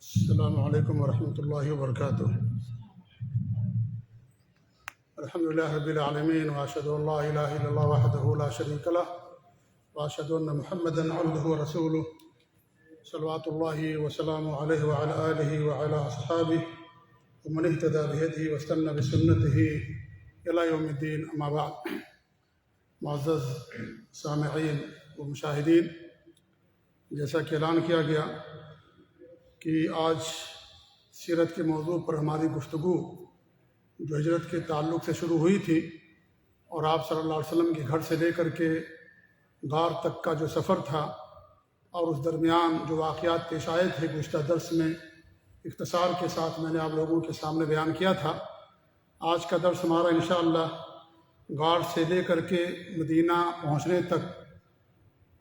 السلام علیکم ورحمۃ اللہ وبرکاتہ۔ الحمد للہ رب العالمین، واشهد ان لا الہ الا اللہ وحدہ لا شریک لہ، واشهد ان محمدا عبدہ ورسولہ، صلوات اللہ وسلام علیہ وعلی آلہ وعلی اصحابہ ومن اہتدی بہدیہ واستنى بسنتہ الی یوم الدین، اما بعد۔ معزز سامعین و مشاہدین، جیسا کہ اعلان کیا گیا کہ آج سیرت کے موضوع پر ہماری گفتگو جو ہجرت کے تعلق سے شروع ہوئی تھی، اور آپ صلی اللہ علیہ وسلم کے گھر سے لے کر کے غار تک کا جو سفر تھا، اور اس درمیان جو واقعات پیش آئے تھے، گزشتہ درس میں اختصار کے ساتھ میں نے آپ لوگوں کے سامنے بیان کیا تھا۔ آج کا درس ہمارا انشاءاللہ غار سے لے کر کے مدینہ پہنچنے تک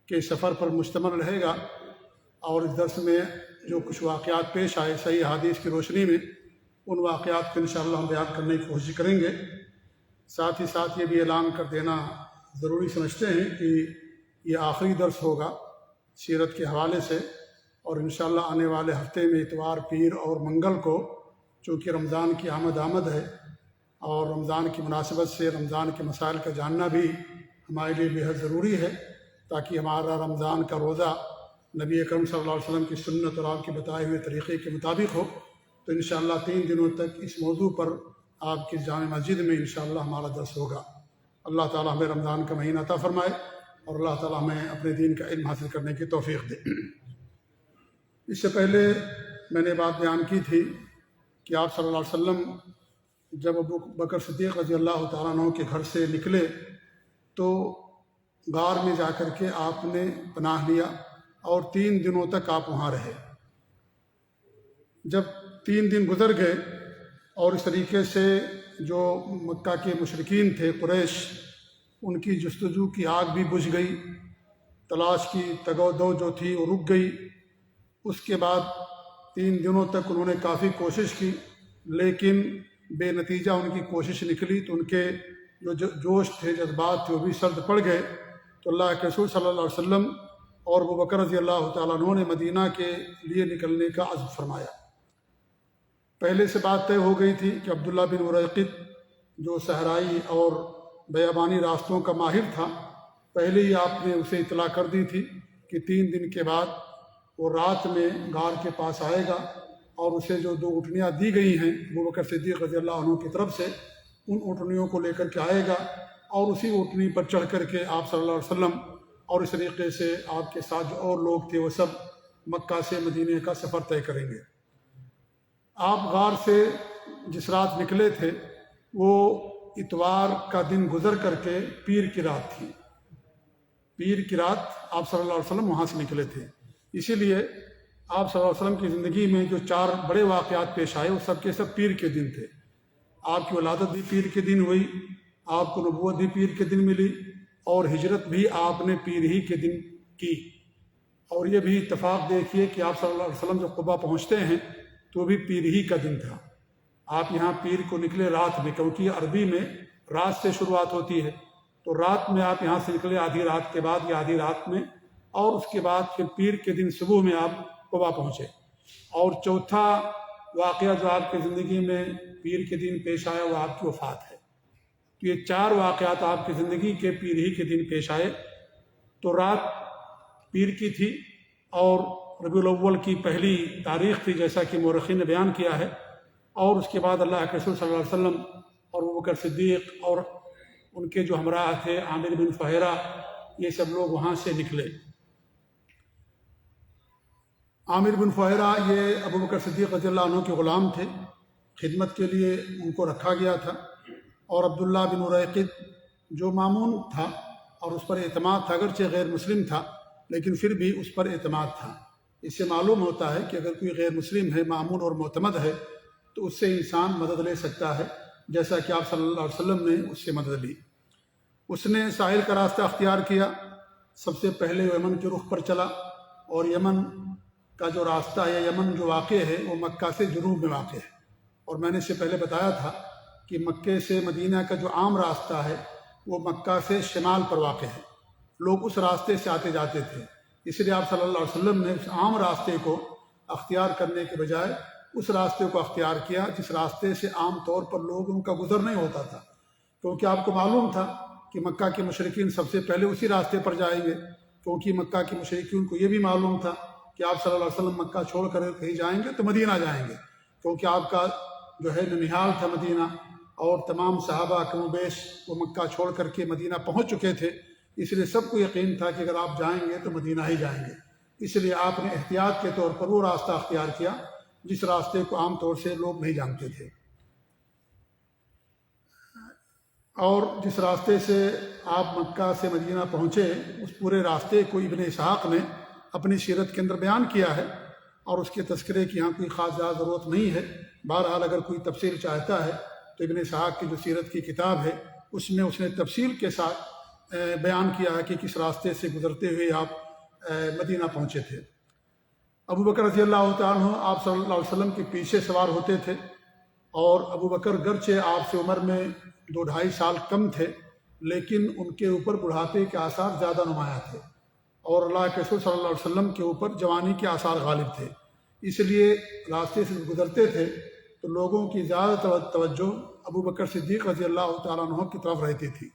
کے سفر پر مشتمل رہے گا، اور اس درس میں جو کچھ واقعات پیش آئے صحیح حدیث کی روشنی میں، ان واقعات کو انشاءاللہ ہم بیان کرنے کی کوشش کریں گے۔ ساتھ ہی ساتھ یہ بھی اعلان کر دینا ضروری سمجھتے ہیں کہ یہ آخری درس ہوگا سیرت کے حوالے سے، اور انشاءاللہ آنے والے ہفتے میں اتوار، پیر اور منگل کو، چونکہ رمضان کی آمد ہے، اور رمضان کی مناسبت سے رمضان کے مسائل کا جاننا بھی ہمارے لیے بےحد ضروری ہے، تاکہ ہمارا رمضان کا روزہ نبی اکرم صلی اللہ علیہ وسلم کی سنت اور آپ کے بتائے ہوئے طریقے کے مطابق ہو۔ تو انشاءاللہ 3 دنوں تک اس موضوع پر آپ کی جامع مسجد میں انشاءاللہ ہمارا درس ہوگا۔ اللہ تعالی ہمیں رمضان کا مہینہ عطا فرمائے، اور اللہ تعالی ہمیں اپنے دین کا علم حاصل کرنے کی توفیق دے۔ اس سے پہلے میں نے بات بیان کی تھی کہ آپ صلی اللہ علیہ وسلم جب ابو بکر صدیق رضی اللہ تعالیٰ عنہ کے گھر سے نکلے تو غار میں جا کر کے آپ نے پناہ لیا، اور 3 دنوں تک آپ وہاں رہے۔ جب 3 دن گزر گئے اور اس طریقے سے جو مکہ کے مشرکین تھے، قریش، ان کی جستجو کی آگ بھی بجھ گئی، تلاش کی تگ و دو جو تھی وہ رک گئی۔ اس کے بعد 3 دنوں تک انہوں نے کافی کوشش کی، لیکن بے نتیجہ ان کی کوشش نکلی، تو ان کے جو جوش تھے، جذبات تھے، وہ بھی سرد پڑ گئے۔ تو اللہ کے رسول صلی اللہ علیہ وسلم اور ابو بکر رضی اللہ تعالیٰ عنہ نے مدینہ کے لیے نکلنے کا عزم فرمایا۔ پہلے سے بات طے ہو گئی تھی کہ عبداللہ بن اریقط، جو صحرائی اور بیابانی راستوں کا ماہر تھا، پہلے ہی آپ نے اسے اطلاع کر دی تھی کہ 3 دن کے بعد وہ رات میں غار کے پاس آئے گا، اور اسے جو 2 اونٹنیاں دی گئی ہیں ابو بکر صدیق رضی اللہ عنہ کی طرف سے، ان اونٹنیوں کو لے کر کے آئے گا، اور اسی اونٹنی پر چڑھ کر کے آپ صلی اللہ علیہ وسلم اور اس طریقے سے آپ کے ساتھ جو اور لوگ تھے وہ سب مکہ سے مدینے کا سفر طے کریں گے۔ آپ غار سے جس رات نکلے تھے وہ اتوار کا دن گزر کر کے پیر کی رات تھی۔ پیر کی رات آپ صلی اللہ علیہ وسلم وہاں سے نکلے تھے۔ اسی لیے آپ صلی اللہ علیہ وسلم کی زندگی میں جو 4 بڑے واقعات پیش آئے، وہ سب کے سب پیر کے دن تھے۔ آپ کی ولادت بھی پیر کے دن ہوئی، آپ کو نبوت بھی پیر کے دن ملی، اور ہجرت بھی آپ نے پیر ہی کے دن کی۔ اور یہ بھی اتفاق دیکھیے کہ آپ صلی اللہ علیہ وسلم جب قبا پہنچتے ہیں تو بھی پیر ہی کا دن تھا۔ آپ یہاں پیر کو نکلے رات میں، کیونکہ عربی میں رات سے شروعات ہوتی ہے، تو رات میں آپ یہاں سے نکلے آدھی رات کے بعد یا آدھی رات میں، اور اس کے بعد پھر پیر کے دن صبح میں آپ قبا پہنچے۔ اور چوتھا واقعہ جو آپ کی زندگی میں پیر کے دن پیش آیا وہ آپ کی وفات ہے۔ تو یہ 4 واقعات آپ کی زندگی کے پیر ہی کے دن پیش آئے۔ تو رات پیر کی تھی، اور ربیع الاول کی پہلی تاریخ تھی، جیسا کہ مورخین نے بیان کیا ہے۔ اور اس کے بعد اللہ کے رسول صلی اللہ علیہ وسلم اور ابو بکر صدیق اور ان کے جو ہمراہ تھے عامر بن فہیرہ، یہ سب لوگ وہاں سے نکلے۔ عامر بن فہیرہ یہ ابو بکر صدیق رضی اللہ عنہ کے غلام تھے، خدمت کے لیے ان کو رکھا گیا تھا۔ اور عبداللہ بن اریقط جو مامون تھا اور اس پر اعتماد تھا، اگرچہ غیر مسلم تھا لیکن پھر بھی اس پر اعتماد تھا۔ اس سے معلوم ہوتا ہے کہ اگر کوئی غیر مسلم ہے، مامون اور معتمد ہے، تو اس سے انسان مدد لے سکتا ہے، جیسا کہ آپ صلی اللہ علیہ وسلم نے اس سے مدد لی۔ اس نے ساحل کا راستہ اختیار کیا، سب سے پہلے یمن کے رخ پر چلا، اور یمن کا جو راستہ ہے، یمن جو واقع ہے وہ مکہ سے جنوب میں واقع ہے۔ اور میں نے اس سے پہلے بتایا تھا کہ مکے سے مدینہ کا جو عام راستہ ہے وہ مکہ سے شمال پر واقع ہے، لوگ اس راستے سے آتے جاتے تھے، اس لیے آپ صلی اللہ علیہ وسلم نے اس عام راستے کو اختیار کرنے کے بجائے اس راستے کو اختیار کیا جس راستے سے عام طور پر لوگوں کا گزر نہیں ہوتا تھا، کیونکہ آپ کو معلوم تھا کہ مکہ کے مشرکین سب سے پہلے اسی راستے پر جائیں گے، کیونکہ مکہ کے مشرکین کو یہ بھی معلوم تھا کہ آپ صلی اللہ علیہ وسلم مکہ چھوڑ کر کہیں جائیں گے تو مدینہ جائیں گے، کیونکہ آپ کا جو ہے ننیھال تھا مدینہ، اور تمام صحابہ کم و بیش وہ مکہ چھوڑ کر کے مدینہ پہنچ چکے تھے، اس لیے سب کو یقین تھا کہ اگر آپ جائیں گے تو مدینہ ہی جائیں گے، اس لیے آپ نے احتیاط کے طور پر وہ راستہ اختیار کیا جس راستے کو عام طور سے لوگ نہیں جانتے تھے۔ اور جس راستے سے آپ مکہ سے مدینہ پہنچے اس پورے راستے کو ابن اسحاق نے اپنی سیرت کے اندر بیان کیا ہے، اور اس کے تذکرے کی یہاں کوئی خاص زیادہ ضرورت نہیں ہے۔ بہرحال اگر کوئی تفصیل چاہتا ہے تو ابن اسحاق کی جو سیرت کی کتاب ہے اس میں اس نے تفصیل کے ساتھ بیان کیا ہے کہ کس راستے سے گزرتے ہوئے آپ مدینہ پہنچے تھے۔ ابو بکر رضی اللہ تعالیٰ عنہ آپ صلی اللہ علیہ وسلم کے پیچھے سوار ہوتے تھے، اور ابو بکر گرچہ آپ سے عمر میں 2-2.5 سال کم تھے، لیکن ان کے اوپر بڑھاپے کے آثار زیادہ نمایاں تھے، اور اللہ کے رسول صلی اللہ علیہ وسلم کے اوپر جوانی کے آثار غالب تھے، اس لیے راستے سے گزرتے تھے تو لوگوں کی زیادہ توجہ ابو بکر صدیق رضی اللہ تعالیٰ عنہ کی طرف رہتی تھی،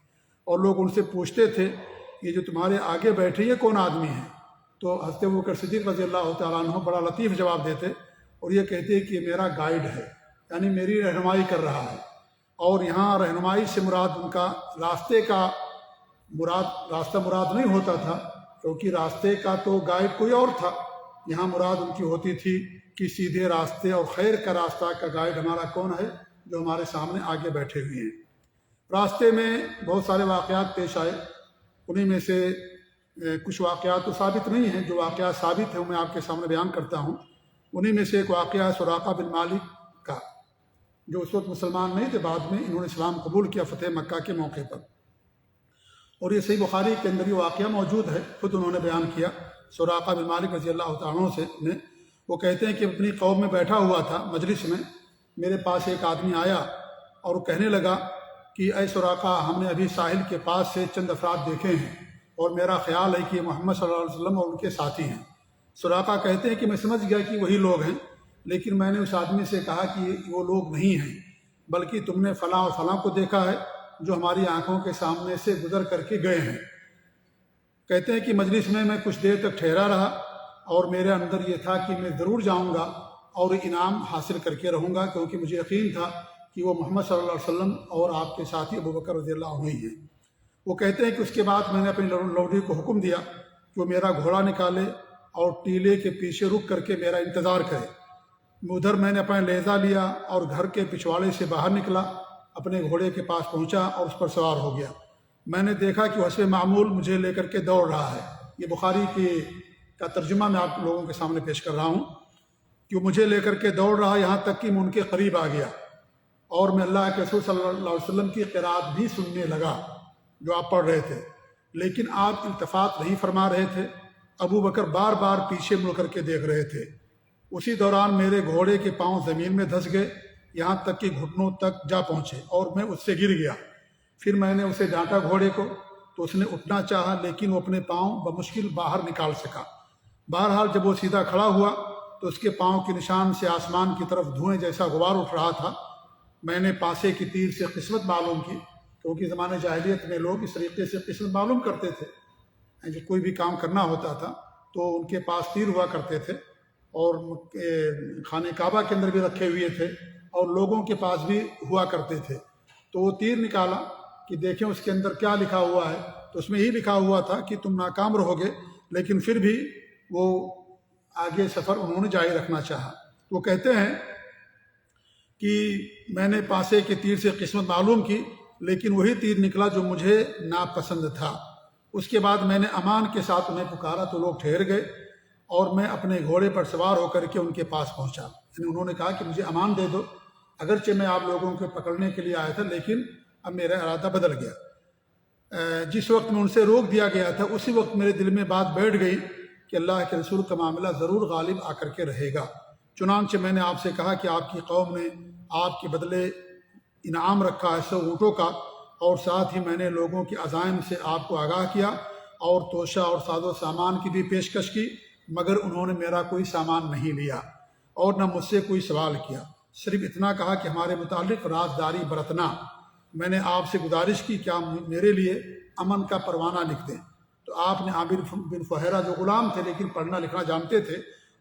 اور لوگ ان سے پوچھتے تھے یہ جو تمہارے آگے بیٹھے یہ کون آدمی ہے؟ تو حضرت ابو بکر صدیق رضی اللہ تعالیٰ عنہ بڑا لطیف جواب دیتے اور یہ کہتے کہ یہ میرا گائیڈ ہے، یعنی میری رہنمائی کر رہا ہے، اور یہاں رہنمائی سے مراد ان کا راستہ مراد نہیں ہوتا تھا، کیونکہ راستے کا تو گائیڈ کوئی اور تھا، یہاں مراد ان کی ہوتی تھی کہ سیدھے راستے اور خیر کا راستہ کا گائیڈ ہمارا کون ہے جو ہمارے سامنے آگے بیٹھے ہوئے ہیں۔ راستے میں بہت سارے واقعات پیش آئے، انہی میں سے کچھ واقعات تو ثابت نہیں ہیں، جو واقعات ثابت ہیں وہ میں آپ کے سامنے بیان کرتا ہوں۔ انہی میں سے ایک واقعہ سراقہ بن مالک کا، جو اس وقت مسلمان نہیں تھے، بعد میں انہوں نے اسلام قبول کیا فتح مکہ کے موقع پر، اور یہ صحیح بخاری کے اندر یہ واقعہ موجود ہے، خود انہوں نے بیان کیا۔ سراقہ بن مالک رضی اللہ تعالیٰ عنہ سے وہ کہتے ہیں کہ اپنی قوم میں بیٹھا ہوا تھا مجلس میں، میرے پاس ایک آدمی آیا اور وہ کہنے لگا کہ اے سراقہ، ہم نے ابھی ساحل کے پاس سے چند افراد دیکھے ہیں، اور میرا خیال ہے کہ یہ محمد صلی اللہ علیہ وسلم اور ان کے ساتھی ہیں۔ سراقہ کہتے ہیں کہ میں سمجھ گیا کہ وہی لوگ ہیں، لیکن میں نے اس آدمی سے کہا کہ وہ لوگ نہیں ہیں، بلکہ تم نے فلاں اور فلاں کو دیکھا ہے جو ہماری آنکھوں کے سامنے سے گزر کر کے گئے ہیں۔ کہتے ہیں کہ مجلس میں کچھ دیر تک ٹھہرا رہا، اور میرے اندر یہ تھا کہ میں ضرور جاؤں گا اور انعام حاصل کر کے رہوں گا، کیونکہ مجھے یقین تھا کہ وہ محمد صلی اللہ علیہ وسلم اور آپ کے ساتھی ابو بکر رضی اللہ عنہ ہی ہیں۔ وہ کہتے ہیں کہ اس کے بعد میں نے اپنی لوڈی کو حکم دیا کہ وہ میرا گھوڑا نکالے اور ٹیلے کے پیچھے رک کر کے میرا انتظار کرے۔ ادھر میں نے اپنا لیزہ لیا اور گھر کے پچھواڑے سے باہر نکلا، اپنے گھوڑے کے پاس پہنچا اور اس پر سوار ہو گیا۔ میں نے دیکھا کہ حسب معمول مجھے لے کر کے دوڑ رہا ہے۔ یہ بخاری کا ترجمہ میں آپ لوگوں کے سامنے پیش کر رہا ہوں کہ وہ مجھے لے کر کے دوڑ رہا، یہاں تک کہ میں ان کے قریب آ گیا، اور میں اللہ کے رسول صلی اللہ علیہ وسلم کی قرات بھی سننے لگا جو آپ پڑھ رہے تھے، لیکن آپ التفات نہیں فرما رہے تھے۔ ابو بکر بار بار پیچھے مڑ کر کے دیکھ رہے تھے۔ اسی دوران میرے گھوڑے کے پاؤں زمین میں دھس گئے، یہاں تک کہ گھٹنوں تک جا پہنچے، اور میں اس سے گر گیا۔ پھر میں نے اسے ڈانٹا گھوڑے کو، تو اس نے اٹھنا چاہا، لیکن وہ اپنے پاؤں بمشکل باہر نکال سکا۔ بہرحال جب وہ سیدھا کھڑا ہوا تو اس کے پاؤں کے نشان سے آسمان کی طرف دھوئیں جیسا غبار اٹھ رہا تھا۔ میں نے پاسے کی تیر سے قسمت معلوم کی، کیونکہ زمانے جاہلیت میں لوگ اس طریقے سے قسمت معلوم کرتے تھے۔ جب کوئی بھی کام کرنا ہوتا تھا تو ان کے پاس تیر ہوا کرتے تھے، اور خانہ کعبہ کے اندر بھی رکھے ہوئے تھے، اور لوگوں کے پاس بھی ہوا کرتے تھے۔ تو وہ تیر نکالا کہ دیکھیں اس کے اندر کیا لکھا ہوا ہے، تو اس میں یہی لکھا ہوا تھا کہ تم ناکام رہو گے، لیکن پھر بھی وہ آگے سفر انہوں نے جاری رکھنا چاہا۔ وہ کہتے ہیں کہ میں نے پاسے کے تیر سے قسمت معلوم کی، لیکن وہی تیر نکلا جو مجھے ناپسند تھا۔ اس کے بعد میں نے امان کے ساتھ انہیں پکارا تو لوگ ٹھہر گئے، اور میں اپنے گھوڑے پر سوار ہو کر کے ان کے پاس پہنچا۔ یعنی انہوں نے کہا کہ مجھے امان دے دو، اگرچہ میں آپ لوگوں کو پکڑنے کے لیے آیا تھا، لیکن اب میرا ارادہ بدل گیا۔ جس وقت میں ان سے روک دیا گیا تھا، اسی وقت میرے دل میں بات بیٹھ گئی کہ اللہ کے رسول کا معاملہ ضرور غالب آ کر کے رہے گا۔ چنانچہ میں نے آپ سے کہا کہ آپ کی قوم نے آپ کے بدلے انعام رکھا ہے 100 اونٹوں کا، اور ساتھ ہی میں نے لوگوں کے عزائم سے آپ کو آگاہ کیا، اور توشہ اور ساز و سامان کی بھی پیشکش کی، مگر انہوں نے میرا کوئی سامان نہیں لیا اور نہ مجھ سے کوئی سوال کیا، صرف اتنا کہا کہ ہمارے متعلق رازداری برتنا۔ میں نے آپ سے گزارش کی کیا میرے لیے امن کا پروانہ لکھ دیں، تو آپ نے عامر بن فہیرہ جو غلام تھے لیکن پڑھنا لکھنا جانتے تھے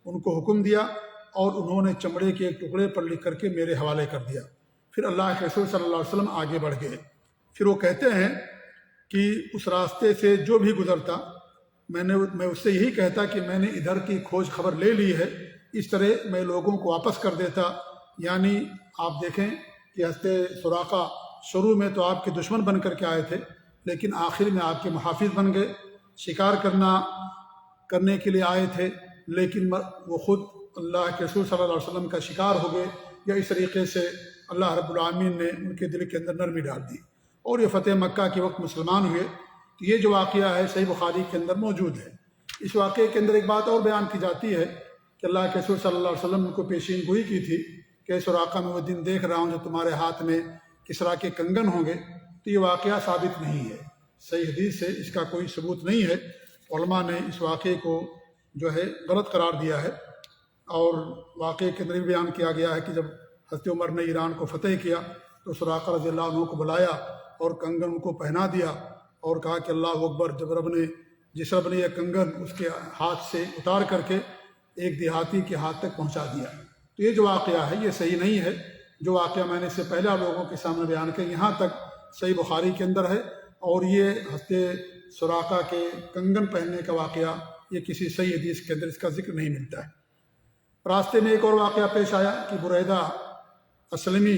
ان کو حکم دیا، اور انہوں نے چمڑے کے ایک ٹکڑے پر لکھ کر کے میرے حوالے کر دیا۔ پھر اللہ کے رسول صلی اللہ علیہ وسلم آگے بڑھ گئے۔ پھر وہ کہتے ہیں کہ اس راستے سے جو بھی گزرتا میں اس سے یہی کہتا کہ میں نے ادھر کی کھوج خبر لے لی ہے، اس طرح میں لوگوں کو واپس کر دیتا۔ یعنی آپ دیکھیں کہ حضرت سراقہ شروع میں تو آپ کے دشمن بن کر کے آئے تھے، لیکن آخر میں آپ کے محافظ بن گئے، شکار کرنے کے لیے آئے تھے، لیکن وہ خود اللہ کے رسول صلی اللہ علیہ وسلم کا شکار ہو گئے، یا اس طریقے سے اللہ رب العالمین نے ان کے دل کے اندر نرمی ڈال دی اور یہ فتح مکہ کے وقت مسلمان ہوئے۔ تو یہ جو واقعہ ہے صحیح بخاری کے اندر موجود ہے۔ اس واقعے کے اندر ایک بات اور بیان کی جاتی ہے کہ اللہ کے رسول صلی اللہ علیہ وسلم نے کو پیشین گوئی کی تھی کہ سراقہ میں وہ دن دیکھ رہا ہوں جو تمہارے ہاتھ میں کسریٰ کے کنگن ہوں گے۔ تو یہ واقعہ ثابت نہیں ہے، صحیح حدیث سے اس کا کوئی ثبوت نہیں ہے۔ علماء نے اس واقعے کو جو ہے غلط قرار دیا ہے، اور واقعے کے اندر بھی بیان کیا گیا ہے کہ جب حضرت عمر نے ایران کو فتح کیا تو سراقہ رضی اللہ عنہ کو بلایا اور کنگن ان کو پہنا دیا اور کہا کہ اللہ اکبر۔ جب جس رب نے یہ کنگن اس کے ہاتھ سے اتار کر کے ایک دیہاتی کے ہاتھ تک پہنچا دیا۔ تو یہ جو واقعہ ہے یہ صحیح نہیں ہے۔ جو واقعہ میں نے اس سے پہلے آپ لوگوں کے سامنے بیان کیا یہاں تک صحیح بخاری کے اندر ہے، اور یہ حضرت سراقہ کے کنگن پہننے کا واقعہ یہ کسی صحیح حدیث کے اندر اس کا ذکر نہیں ملتا ہے۔ راستے میں ایک اور واقعہ پیش آیا کہ بریدہ اسلمی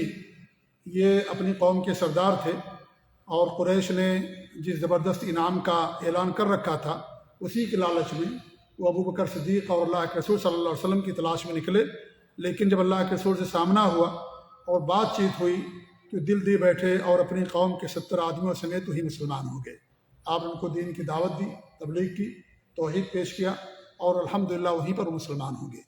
یہ اپنی قوم کے سردار تھے، اور قریش نے جس زبردست انعام کا اعلان کر رکھا تھا اسی کے لالچ میں وہ ابو بکر صدیق اور اللہ کے رسول صلی اللہ علیہ وسلم کی تلاش میں نکلے، لیکن جب اللہ کے رسول سے سامنا ہوا اور بات چیت ہوئی تو دل دی بیٹھے اور اپنی قوم کے 70 آدمیوں سمیت وہی مسلمان ہو گئے۔ آپ نے ان کو دین کی دعوت دی، تبلیغ کی، توحید پیش کیا، اور الحمدللہ وہیں پر وہ مسلمان ہو گئے۔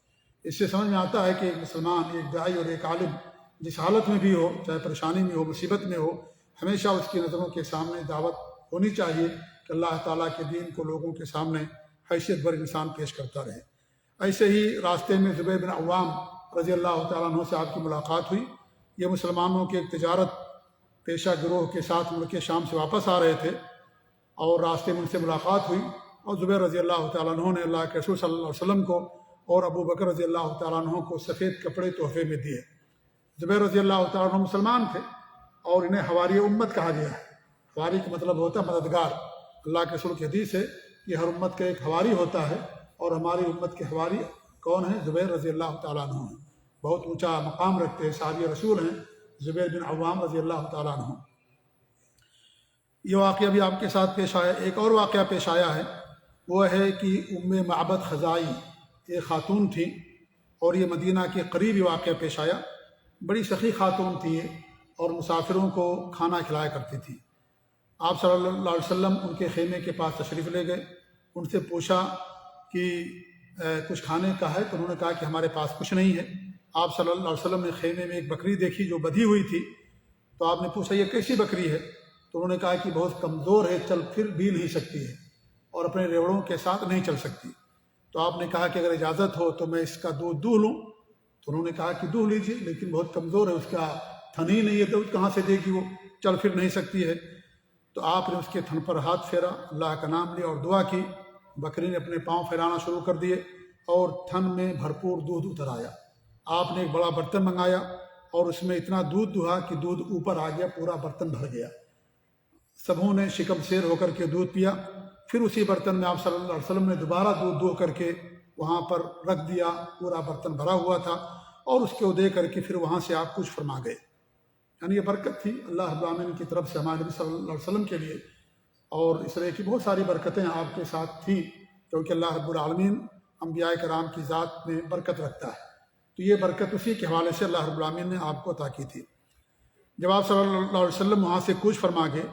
اس سے سمجھ میں آتا ہے کہ ایک مسلمان، ایک داعی اور ایک عالم جس حالت میں بھی ہو، چاہے پریشانی میں ہو، مصیبت میں ہو، ہمیشہ اس کی نظروں کے سامنے دعوت ہونی چاہیے کہ اللہ تعالیٰ کے دین کو لوگوں کے سامنے حیثیت بر انسان پیش کرتا رہے۔ ایسے ہی راستے میں زبیر بن عوام رضی اللہ تعالیٰ عنہ سے آپ کی ملاقات ہوئی۔ یہ مسلمانوں کے ایک تجارت پیشہ گروہ کے ساتھ ملک شام سے واپس آ رہے تھے، اور راستے میں ان سے ملاقات ہوئی، اور زبیر رضی اللہ تعالیٰ عنہ نے اللہ کے رسول صلی اللہ علیہ وسلم کو اور ابو بکر رضی اللہ تعالیٰ عنہ کو سفید کپڑے تحفے میں دیے۔ زبیر رضی اللہ تعالیٰ عنہ مسلمان تھے، اور انہیں حواری امت کہا گیا ہے۔ حواری کا مطلب ہوتا ہے مددگار۔ اللہ کے رسول کی حدیث ہے کہ ہر امت کا ایک حواری ہوتا ہے، اور ہماری امت کے حواری کون ہیں؟ زبیر رضی اللہ تعالیٰ عنہ ہیں۔ بہت اونچا مقام رکھتے ہیں، صحابی رسول ہیں زبیر بن عوام رضی اللہ تعالیٰ عنہ۔ یہ واقعہ بھی آپ کے ساتھ پیش آیا۔ ایک اور واقعہ پیش آیا ہے، وہ ہے کہ ام معبد خزائی ایک خاتون تھی، اور یہ مدینہ کے قریب واقعہ پیش آیا۔ بڑی سخی خاتون تھی یہ، اور مسافروں کو کھانا کھلایا کرتی تھی۔ آپ صلی اللہ علیہ وسلم ان کے خیمے کے پاس تشریف لے گئے، ان سے پوچھا کہ کچھ کھانے کا ہے؟ تو انہوں نے کہا کہ ہمارے پاس کچھ نہیں ہے۔ آپ صلی اللہ علیہ وسلم نے خیمے میں ایک بکری دیکھی جو بدھی ہوئی تھی، تو آپ نے پوچھا یہ کیسی بکری ہے؟ تو انہوں نے کہا کہ بہت کمزور ہے، چل پھر بھی نہیں سکتی ہے، اور اپنے ریوڑوں کے ساتھ نہیں چل سکتی۔ تو آپ نے کہا کہ اگر اجازت ہو تو میں اس کا دودھ دو لوں؟ تو انہوں نے کہا کہ دو لیجیے، لیکن بہت کمزور ہے، اس کا تھن ہی نہیں ہے، دودھ کہاں سے دے گی، وہ چل پھر نہیں سکتی ہے۔ تو آپ نے اس کے تھن پر ہاتھ پھیرا، اللہ کا نام لیا اور دعا کی۔ بکری نے اپنے پاؤں پھیلانا شروع کر دیے، اور تھن میں بھرپور دودھ اتر آیا۔ آپ نے ایک بڑا برتن منگایا، اور اس میں اتنا دودھ دہا کہ دودھ اوپر آ گیا، پورا برتن بھر گیا۔ سبھوں نے شکم سیر ہو کر کے دودھ پیا۔ پھر اسی برتن میں آپ صلی اللہ علیہ وسلم نے دوبارہ دودھ دو کر کے وہاں پر رکھ دیا، پورا برتن بھرا ہوا تھا، اور اس کو دے کر کے پھر وہاں سے آپ کچھ فرما گئے۔ یعنی یہ برکت تھی اللہ رب العالمین کی طرف سے ہمارے نبی صلی اللہ علیہ وسلم کے لیے، اور اس طرح کی بہت ساری برکتیں آپ کے ساتھ تھیں، کیونکہ اللہ رب العالمین انبیاء کرام کی ذات میں برکت رکھتا ہے۔ تو یہ برکت اسی کے حوالے سے اللہ رب العالمین نے آپ کو عطا کی تھی۔ جب آپ صلی اللہ علیہ وسلم وہاں سے کچھ فرما گئے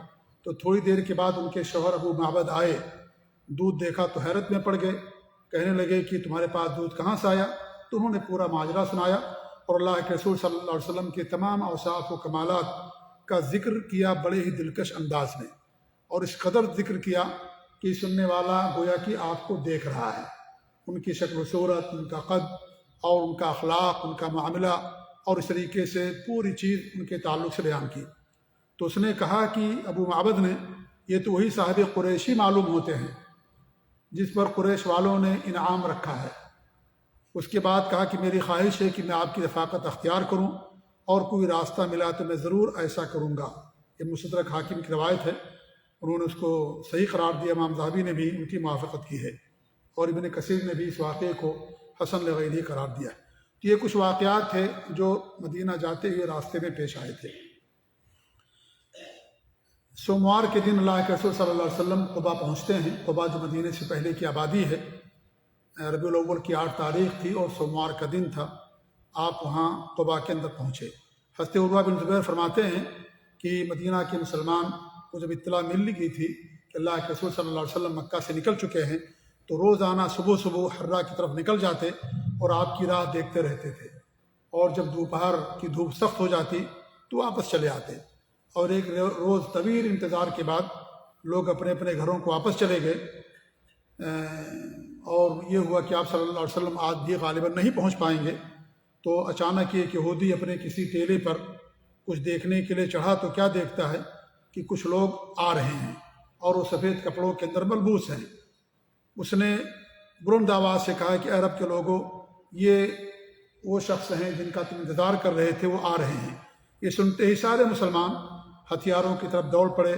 تو تھوڑی دیر کے بعد ان کے شوہر ابو معبد آئے، دودھ دیکھا تو حیرت میں پڑ گئے، کہنے لگے کہ تمہارے پاس دودھ کہاں سے آیا؟ تو انہوں نے پورا ماجرا سنایا، اور اللہ کے رسول صلی اللہ علیہ وسلم کے تمام اوصاف و کمالات کا ذکر کیا بڑے ہی دلکش انداز میں، اور اس قدر ذکر کیا کہ سننے والا گویا کہ آپ کو دیکھ رہا ہے۔ ان کی شکل و صورت، ان کا قد اور ان کا اخلاق، ان کا معاملہ اور اس طریقے سے پوری چیز ان کے تعلق سے بیان کی۔ تو اس نے کہا کہ ابو معبد نے، یہ تو وہی صاحب قریشی معلوم ہوتے ہیں جس پر قریش والوں نے انعام رکھا ہے۔ اس کے بعد کہا کہ میری خواہش ہے کہ میں آپ کی رفاقت اختیار کروں، اور کوئی راستہ ملا تو میں ضرور ایسا کروں گا۔ یہ مستدرک حاکم کی روایت ہے، انہوں نے اس کو صحیح قرار دیا، امام ذہبی نے بھی ان کی موافقت کی ہے، اور ابن کثیر نے بھی اس واقعے کو حسن لغیری قرار دیا۔ تو یہ کچھ واقعات تھے جو مدینہ جاتے ہوئے راستے میں پیش آئے تھے۔ سوموار کے دن اللہ کے رسول صلی اللہ علیہ وسلم قبا پہنچتے ہیں۔ قبا جو مدینہ سے پہلے کی آبادی ہے، ربیع الاول کی 8 تاریخ تھی اور سوموار کا دن تھا، آپ وہاں قبا کے اندر پہنچے۔ حضرت عروہ بن زبیر فرماتے ہیں کہ مدینہ کے مسلمان کو جب اطلاع مل گئی تھی کہ اللہ کے رسول صلی اللہ علیہ وسلم مکہ سے نکل چکے ہیں، تو روزانہ صبح صبح حرہ کی طرف نکل جاتے اور آپ کی راہ دیکھتے رہتے تھے، اور جب دوپہر کی دھوپ سخت ہو جاتی تو واپس چلے آتے، اور ایک روز طویل انتظار کے بعد لوگ اپنے اپنے گھروں کو واپس چلے گئے، اور یہ ہوا کہ آپ صلی اللہ علیہ وسلم آج بھی غالباً نہیں پہنچ پائیں گے۔ تو اچانک ایک یہودی اپنے کسی ٹیلے پر کچھ دیکھنے کے لیے چڑھا تو کیا دیکھتا ہے کہ کچھ لوگ آ رہے ہیں اور وہ سفید کپڑوں کے اندر ملبوس ہیں۔ اس نے بلند آواز سے کہا کہ عرب کے لوگوں، یہ وہ شخص ہیں جن کا تم انتظار کر رہے تھے، وہ آ رہے ہیں۔ یہ سنتے ہی سارے مسلمان ہتھیاروں کی طرف دوڑ پڑے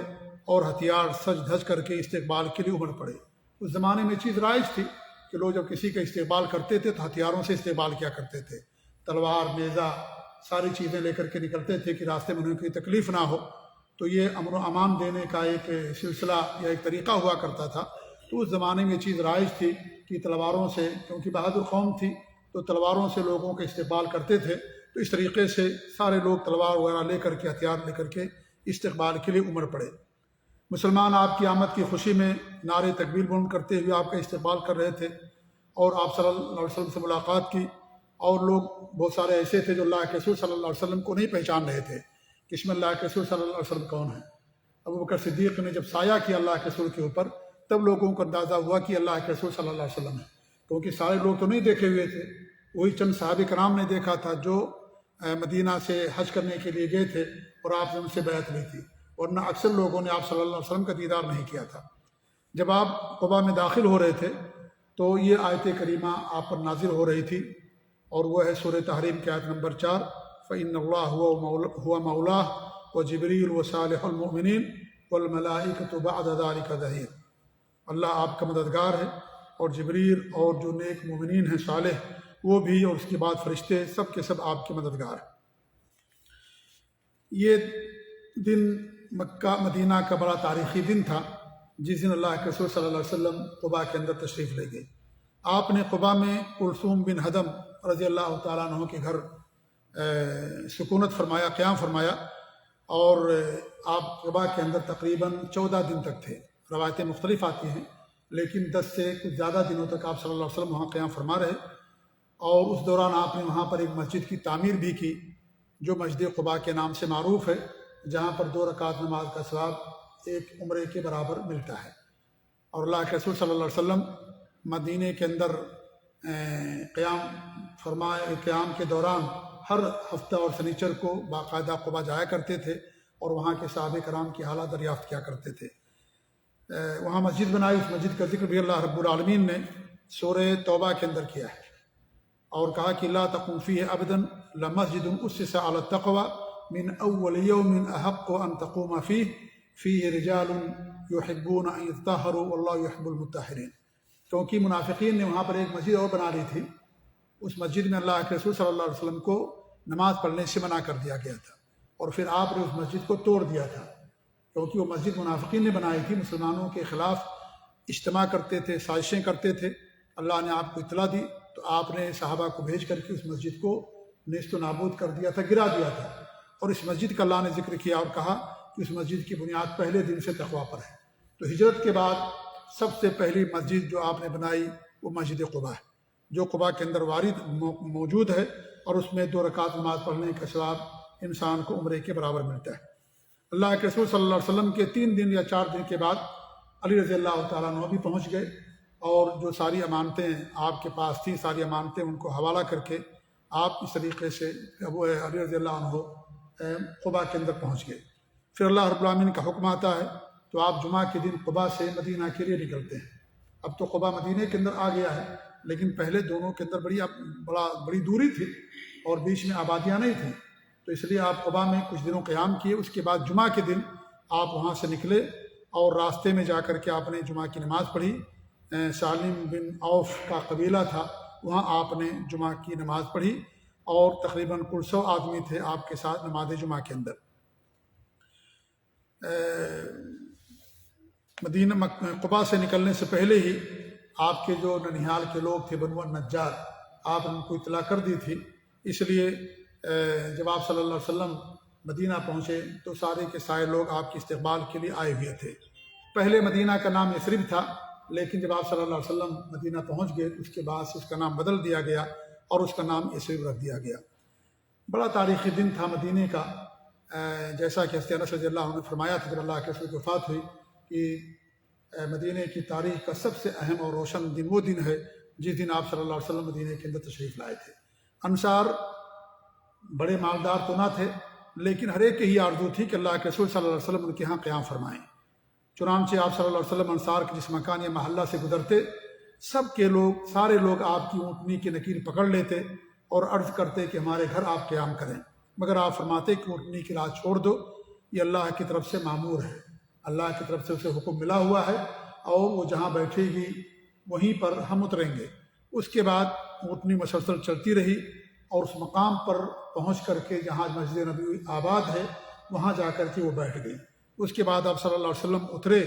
اور ہتھیار سج دھج کر کے استقبال کے لیے امڑ پڑے۔ اس زمانے میں چیز رائج تھی کہ لوگ جب کسی کا استقبال کرتے تھے تو ہتھیاروں سے استقبال کیا کرتے تھے، تلوار، نیزہ، ساری چیزیں لے کر کے نکلتے تھے کہ راستے میں انہیں کوئی تکلیف نہ ہو۔ تو یہ امن و امان دینے کا ایک سلسلہ یا ایک طریقہ ہوا کرتا تھا۔ تو اس زمانے میں چیز رائج تھی کہ تلواروں سے، کیونکہ بہادر قوم تھی تو تلواروں سے لوگوں کا استقبال کرتے تھے، تو اس طریقے سے سارے لوگ تلوار وغیرہ لے کر کے، ہتھیار لے کر کے استقبال کے لیے امڑ پڑے۔ مسلمان آپ کی آمد کی خوشی میں نعرے تکبیر بلند کرتے ہوئے آپ کا استقبال کر رہے تھے، اور آپ صلی اللہ علیہ وسلم سے ملاقات کی، اور لوگ بہت سارے ایسے تھے جو اللہ کے رسول صلی اللہ علیہ وسلم کو نہیں پہچان رہے تھے کہ اس میں اللہ کے رسول صلی اللہ علیہ وسلم کون ہے۔ ابو بکر صدیق نے جب سایہ کیا اللہ کے رسول کے اوپر، تب لوگوں کو اندازہ ہوا کہ اللہ کے رسول صلی اللہ علیہ وسلم ہے، کیونکہ سارے لوگ تو نہیں دیکھے ہوئے تھے، وہی چند صحابہ کرام نے دیکھا تھا جو مدینہ سے حج کرنے کے لیے گئے تھے اور آپ نے ان سے بیعت لی تھی، ورنہ اکثر لوگوں نے آپ صلی اللہ علیہ وسلم کا دیدار نہیں کیا تھا۔ جب آپ قبا میں داخل ہو رہے تھے تو یہ آیت کریمہ آپ پر نازل ہو رہی تھی، اور وہ ہے سورہ تحریم کی آیت نمبر 4، فَإِنَّ اللَّهَ هُوَ مَوْلَاهُ وَجِبْرِيلُ وَصَالِحُ الْمُؤْمِنِينَ وَالْمَلَائِكَةُ بَعْدَ ذَلِكَ ظَهِيرٌ۔ اللہ آپ کا مددگار ہے، اور جبریل اور جو نیک مومنین ہیں صالح وہ بھی، اور اس کے بعد فرشتے، سب کے سب آپ کے مددگار ہیں۔ یہ دن مکہ مدینہ کا بڑا تاریخی دن تھا، جس دن اللہ کے رسول صلی اللہ علیہ وسلم قبا کے اندر تشریف لے گئے۔ آپ نے قبا میں کلثوم بن ہدم رضی اللہ تعالیٰ عنہ کے گھر سکونت فرمایا، قیام فرمایا، اور آپ قبا کے اندر تقریباً 14 دن تک تھے۔ روایتیں مختلف آتی ہیں، لیکن 10 سے کچھ زیادہ دنوں تک آپ صلی اللہ علیہ وسلم وہاں قیام فرما رہے، اور اس دوران آپ نے وہاں پر ایک مسجد کی تعمیر بھی کی جو مسجد قبا کے نام سے معروف ہے، جہاں پر 2 رکعت نماز کا ثواب ایک عمرے کے برابر ملتا ہے۔ اور اللہ کے رسول صلی اللہ علیہ وسلم مدینے کے اندر قیام کے دوران ہر ہفتہ اور سنیچر کو باقاعدہ قبا جایا کرتے تھے، اور وہاں کے صحابہ کرام کی حالات دریافت کیا کرتے تھے۔ وہاں مسجد بنائی، اس مسجد کا ذکر بھی اللہ رب العالمین نے سورہ توبہ کے اندر کیا ہے، اور کہا کہ لا تقم فیہ ابدا لمسجد اسس علی التقوی من اول یوم احق ان تقوم فیہ رجال یحبون ان یطہروا واللہ یحب المطہرین۔ کیونکہ منافقین نے وہاں پر ایک مسجد اور بنا لی تھی، اس مسجد میں اللہ کے رسول صلی اللہ علیہ وسلم کو نماز پڑھنے سے منع کر دیا گیا تھا، اور پھر آپ نے اس مسجد کو توڑ دیا تھا، کیونکہ وہ مسجد منافقین نے بنائی تھی، مسلمانوں کے خلاف اجتماع کرتے تھے، سازشیں کرتے تھے۔ اللہ نے آپ کو اطلاع دی تو آپ نے صحابہ کو بھیج کر کے اس مسجد کو نیست و نابود کر دیا تھا، گرا دیا تھا، اور اس مسجد کا اللہ نے ذکر کیا اور کہا کہ اس مسجد کی بنیاد پہلے دن سے تقویٰ پر ہے۔ تو ہجرت کے بعد سب سے پہلی مسجد جو آپ نے بنائی وہ مسجد قباء ہے، جو قباء کے اندر وارد موجود ہے، اور اس میں 2 رکعت نماز پڑھنے کا ثواب انسان کو عمرے کے برابر ملتا ہے۔ اللہ کے رسول صلی اللہ علیہ وسلم کے 3 دن یا 4 دن کے بعد علی رضی اللہ تعالیٰ عنہ بھی پہنچ گئے، اور جو ساری امانتیں آپ کے پاس تھیں، ساری امانتیں ان کو حوالہ کر کے آپ اس طریقے سے ابو علی رضی اللہ عنہ قباء کے اندر پہنچ گئے۔ پھر اللہ رب العالمین کا حکم آتا ہے تو آپ جمعہ کے دن قباء سے مدینہ کے لیے نکلتے ہیں۔ اب تو قباء مدینہ کے اندر آ گیا ہے، لیکن پہلے دونوں کے اندر بڑی دوری تھی اور بیچ میں آبادیاں نہیں تھیں، تو اس لیے آپ قباء میں کچھ دنوں قیام کیے۔ اس کے بعد جمعہ کے دن آپ وہاں سے نکلے اور راستے میں جا کر کے آپ نے جمعہ کی نماز پڑھی۔ سالم بن عوف کا قبیلہ تھا، وہاں آپ نے جمعہ کی نماز پڑھی اور تقریباً 100 آدمی تھے آپ کے ساتھ نماز جمعہ کے اندر۔ مدینہ قباء سے نکلنے سے پہلے ہی آپ کے جو ننیہال کے لوگ تھے بنو النجار، آپ نے ان کو اطلاع کر دی تھی، اس لیے جب آپ صلی اللہ علیہ وسلم مدینہ پہنچے تو سارے کے سارے لوگ آپ کے استقبال کے لیے آئے ہوئے تھے۔ پہلے مدینہ کا نام یثرب تھا، لیکن جب آپ صلی اللہ علیہ وسلم مدینہ پہنچ گئے اس کے بعد سے اس کا نام بدل دیا گیا اور اس کا نام یثرب رکھ دیا گیا۔ بڑا تاریخی دن تھا مدینہ کا، جیسا کہ حضرت انس رضی اللہ عنہ نے فرمایا تھا جب اللہ کے رسول کی وفات ہوئی کہ مدینہ کی تاریخ کا سب سے اہم اور روشن دن وہ دن ہے جس دن آپ صلی اللہ علیہ وسلم مدینہ کے اندر تشریف لائے تھے۔ انصار بڑے مالدار تو نہ تھے، لیکن ہر ایک کی ہی آرزو تھی کہ اللہ کے رسول صلی اللہ علیہ وسلم ان کے ہاں قیام فرمائیں۔ چنانچہ آپ صلی اللہ علیہ وسلم انصار کے جس مکان یا محلہ سے گزرتے، سارے لوگ آپ کی اونٹنی کی نکیر پکڑ لیتے اور عرض کرتے کہ ہمارے گھر آپ قیام کریں، مگر آپ فرماتے کہ اونٹنی کی رات چھوڑ دو، یہ اللہ کی طرف سے مامور ہے، اللہ کی طرف سے اسے حکم ملا ہوا ہے اور وہ جہاں بیٹھے گی وہیں پر ہم اتریں گے۔ اس کے بعد اونٹنی مسلسل چلتی رہی اور اس مقام پر پہنچ کر کے جہاں مسجد نبوی آباد ہے وہاں جا کر کے وہ بیٹھ گئی۔ اس کے بعد آپ صلی اللہ علیہ وسلم اترے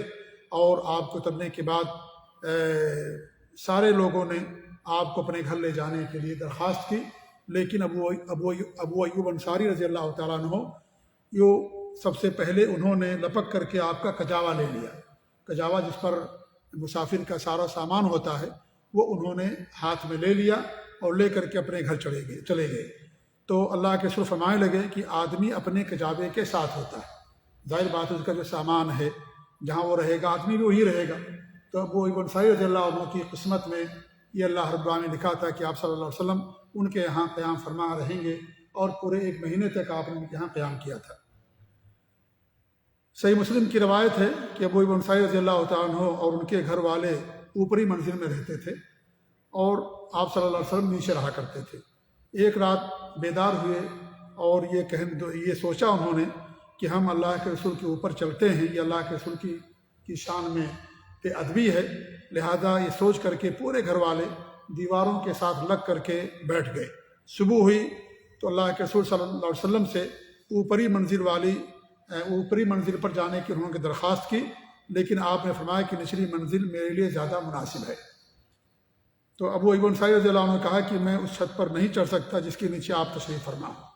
اور آپ کو اترنے کے بعد سارے لوگوں نے آپ کو اپنے گھر لے جانے کے لیے درخواست کی، لیکن ابو ایوب انصاری رضی اللہ تعالیٰ عنہ سب سے پہلے انہوں نے لپک کر کے آپ کا کجاوا لے لیا۔ کجاوا جس پر مسافر کا سارا سامان ہوتا ہے وہ انہوں نے ہاتھ میں لے لیا اور لے کر کے اپنے گھر چلے گئے۔ تو اللہ کے رسول فرمانے لگے کہ آدمی اپنے کجاوے کے ساتھ ہوتا ہے، ظاہر بات اس کا جو سامان ہے جہاں وہ رہے گا آدمی بھی وہی رہے گا۔ تو ابو ایوب انصاری رضی اللہ عنہ کی قسمت میں یہ اللہ رب العالمین نے لکھا تھا کہ آپ صلی اللہ علیہ وسلم ان کے یہاں قیام فرما رہیں گے، اور پورے 1 مہینے تک آپ نے ان کے یہاں قیام کیا تھا۔ صحیح مسلم کی روایت ہے کہ ابو ایوب انصاری رضی اللہ تعالیٰ عنہ اور ان کے گھر والے اوپری منزل میں رہتے تھے اور آپ صلی اللہ علیہ وسلم نیچے رہا کرتے تھے۔ ایک رات بیدار ہوئے اور یہ سوچا انہوں نے کہ ہم اللہ کے رسول کے اوپر چلتے ہیں، یہ اللہ کے رسول کی شان میں بے ادبی ہے، لہذا یہ سوچ کر کے پورے گھر والے دیواروں کے ساتھ لگ کر کے بیٹھ گئے۔ صبح ہوئی تو اللہ کے رسول صلی اللہ علیہ وسلم سے اوپری منزل پر جانے کی انہوں نے درخواست کی، لیکن آپ نے فرمایا کہ نچلی منزل میرے لیے زیادہ مناسب ہے۔ تو ابو ایوب انصاری رضی اللہ عنہ نے کہا کہ میں اس چھت پر نہیں چڑھ سکتا جس کے نیچے آپ تشریف فرما ہوں،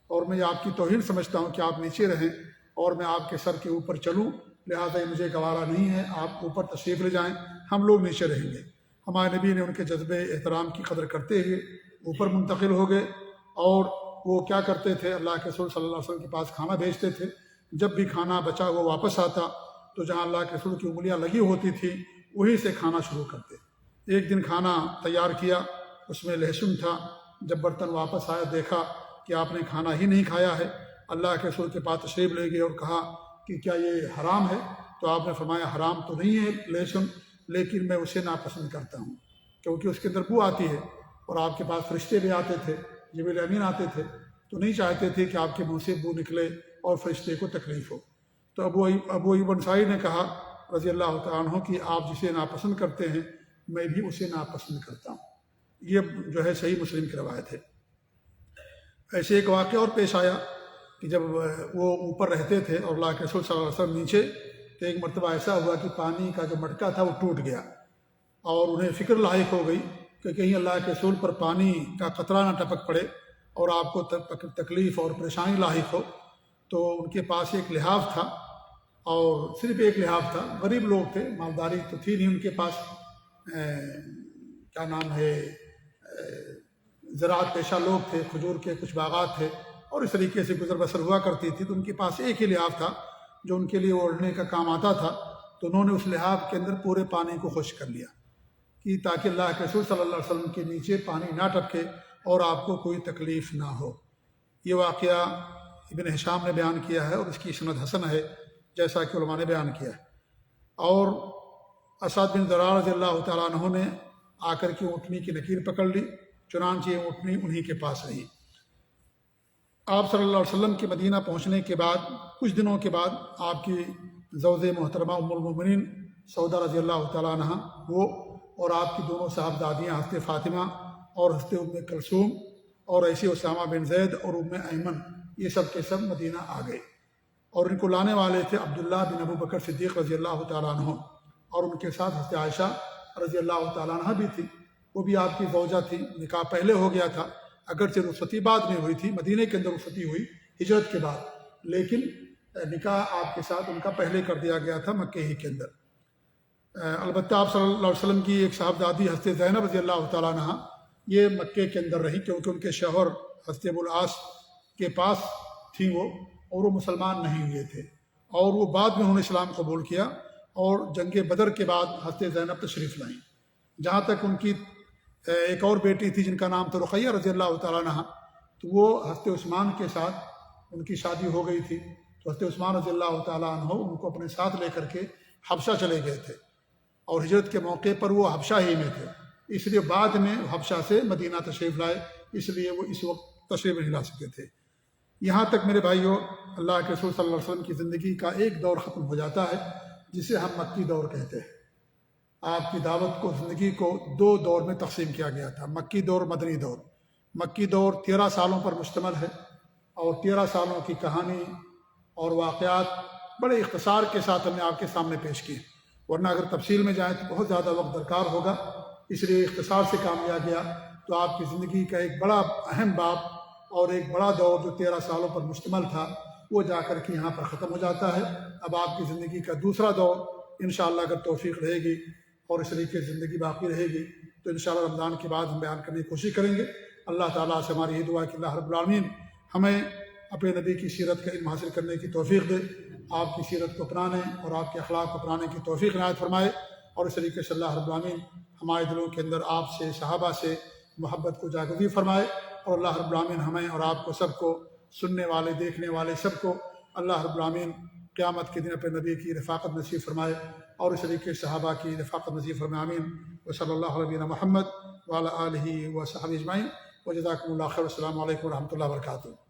اور میں آپ کی توہین سمجھتا ہوں کہ آپ نیچے رہیں اور میں آپ کے سر کے اوپر چلوں، لہذا یہ مجھے گوارا نہیں ہے، آپ اوپر تشریف لے جائیں، ہم لوگ نیچے رہیں گے۔ ہمارے نبی نے ان کے جذبے احترام کی قدر کرتے ہوئے اوپر منتقل ہو گئے، اور وہ کیا کرتے تھے، اللہ کے رسول صلی اللہ علیہ وسلم کے پاس کھانا بھیجتے تھے، جب بھی کھانا بچا وہ واپس آتا تو جہاں اللہ کے رسول کی انگلیاں لگی ہوتی تھیں وہیں سے کھانا شروع کرتے۔ ایک دن کھانا تیار کیا، اس میں لہسن تھا، جب برتن واپس آیا دیکھا کہ آپ نے کھانا ہی نہیں کھایا ہے، اللہ کے رسول کے پاس تشریف لے گئے اور کہا کہ کیا یہ حرام ہے؟ تو آپ نے فرمایا حرام تو نہیں ہے لہسن، لیکن میں اسے ناپسند کرتا ہوں کیونکہ اس کے اندر بو آتی ہے، اور آپ کے پاس فرشتے بھی آتے تھے، جبریل امین آتے تھے، تو نہیں چاہتے تھے کہ آپ کے منہ سے بو نکلے اور فرشتے کو تکلیف ہو۔ تو ابو ایوب انصاری نے کہا رضی اللہ تعالیٰ عنہ کہ آپ جسے ناپسند کرتے ہیں میں بھی اسے ناپسند کرتا ہوں۔ یہ جو ہے صحیح مسلم کی روایت ہے۔ ایسے ایک واقعہ اور پیش آیا کہ جب وہ اوپر رہتے تھے اور اللہ کے رسول صلی اللہ علیہ وسلم نیچے، تو ایک مرتبہ ایسا ہوا کہ پانی کا جو مٹکا تھا وہ ٹوٹ گیا، اور انہیں فکر لاحق ہو گئی کہ کہیں اللہ کے رسول پر پانی کا قطرہ نہ ٹپک پڑے اور آپ کو تکلیف اور پریشانی لاحق ہو۔ تو ان کے پاس ایک لحاف تھا، اور صرف ایک لحاف تھا، غریب لوگ تھے، مالداری تو تھی نہیں ان کے پاس، کیا نام ہے، زراعت پیشہ لوگ تھے، کھجور کے کچھ باغات تھے، اور اس طریقے سے گزر بسر ہوا کرتی تھی، تو ان کے پاس ایک ہی لحاف تھا جو ان کے لیے اوڑھنے کا کام آتا تھا۔ تو انہوں نے اس لحاف کے اندر پورے پانی کو خشک کر لیا، کہ تاکہ اللہ کے رسول صلی اللہ علیہ وسلم کے نیچے پانی نہ ٹپکے اور آپ کو کوئی تکلیف نہ ہو۔ یہ واقعہ ابن ہشام نے بیان کیا ہے اور اس کی سند حسن ہے جیسا کہ علماء نے بیان کیا ہے۔ اور اسعد بن ضرار رضی اللہ تعالیٰ عنہ نے آ کر کے اونٹنی کی نکیر پکڑ لی، چنانچہ یہ اونٹنی انہی کے پاس رہی۔ آپ صلی اللہ علیہ وسلم کے مدینہ پہنچنے کے بعد کچھ دنوں کے بعد آپ کی زوج محترمہ ام المؤمنین سودا رضی اللہ تعالیٰ عنہ وہ اور آپ کی دونوں صاحبزادیاں حضرت فاطمہ اور حضرت ام کلثوم اور ایسے اسامہ بن زید اور ام ایمن، یہ سب کے سب مدینہ آ گئے، اور ان کو لانے والے تھے عبداللہ بن ابو بکر صدیق رضی اللہ تعالیٰ عنہ، اور ان کے ساتھ حضرت عائشہ رضی اللہ تعالیٰ عنہ بھی تھی، وہ بھی آپ کی زوجہ تھی، نکاح پہلے ہو گیا تھا، اگرچہ رخصتی بعد میں ہوئی تھی، مدینہ کے اندر رخصتی ہوئی ہجرت کے بعد، لیکن نکاح آپ کے ساتھ ان کا پہلے کر دیا گیا تھا مکہ ہی کے اندر۔ البتہ آپ صلی اللہ علیہ وسلم کی ایک صاحبزادی حضرت زینب رضی اللہ تعالیٰ عنہ یہ مکے کے اندر رہی، کیونکہ ان کے شوہر حضرت ابو العاص کے پاس تھیں وہ، اور وہ مسلمان نہیں ہوئے تھے، اور وہ بعد میں انہوں نے اسلام قبول کیا، اور جنگ بدر کے بعد حضرت زینب تشریف لائیں۔ جہاں تک ان کی ایک اور بیٹی تھی جن کا نام تھا رقیہ رضی اللہ تعالیٰ عنہ، تو وہ حضرت عثمان کے ساتھ ان کی شادی ہو گئی تھی، تو حضرت عثمان رضی اللہ تعالیٰ عنہ ان کو اپنے ساتھ لے کر کے حبشہ چلے گئے تھے، اور ہجرت کے موقع پر وہ حبشہ ہی میں تھے، اس لیے بعد میں حبشہ سے مدینہ تشریف لائے، اس لیے وہ اس وقت تشریف نہیں لا سکتے تھے۔ یہاں تک میرے بھائیوں اللہ کے رسول صلی اللہ علیہ وسلم کی زندگی کا ایک دور ختم ہو جاتا ہے جسے ہم مکی دور کہتے ہیں۔ آپ کی دعوت کو، زندگی کو دو دور میں تقسیم کیا گیا تھا، مکی دور، مدنی دور۔ مکی دور 13 سالوں پر مشتمل ہے، اور 13 سالوں کی کہانی اور واقعات بڑے اختصار کے ساتھ ہم نے آپ کے سامنے پیش کیے، ورنہ اگر تفصیل میں جائیں تو بہت زیادہ وقت درکار ہوگا، اس لیے اختصار سے کام لیا گیا۔ تو آپ کی زندگی کا ایک بڑا اہم باب اور ایک بڑا دور جو 13 سالوں پر مشتمل تھا وہ جا کر کے یہاں پر ختم ہو جاتا ہے۔ اب آپ کی زندگی کا دوسرا دور انشاءاللہ اگر توفیق رہے گی اور اس طریقے سے زندگی باقی رہے گی تو انشاءاللہ رمضان کے بعد ہم بیان کرنے کی کوشش کریں گے۔ اللہ تعالیٰ سے ہماری یہ دعا کہ اللہ رب العالمین ہمیں اپنے نبی کی سیرت کا علم حاصل کرنے کی توفیق دے، آپ کی سیرت کو اپنانے اور آپ کے اخلاق کو اپنانے کی توفیق عنایت فرمائے، اور اس طریقے سے اللہ رب العالمین ہمارے دلوں کے اندر آپ سے، صحابہ سے محبت کو جاگزی فرمائے، اور اللہ رب العالمین ہمیں اور آپ کو سب کو، سننے والے دیکھنے والے سب کو اللہ رب العالمین قیامت کے دن اپنے نبی کی رفاقت نصیب فرمائے، اور اس طریقے سے صحابہ کی رفاقت نصیب فرمائے، آمین۔ وصلی اللہ علیہ محمد وعلی آلہ وصحبہ اجمعین، وجزاکم اللہ خیر، السلام علیکم ورحمۃ اللہ وبرکاتہ۔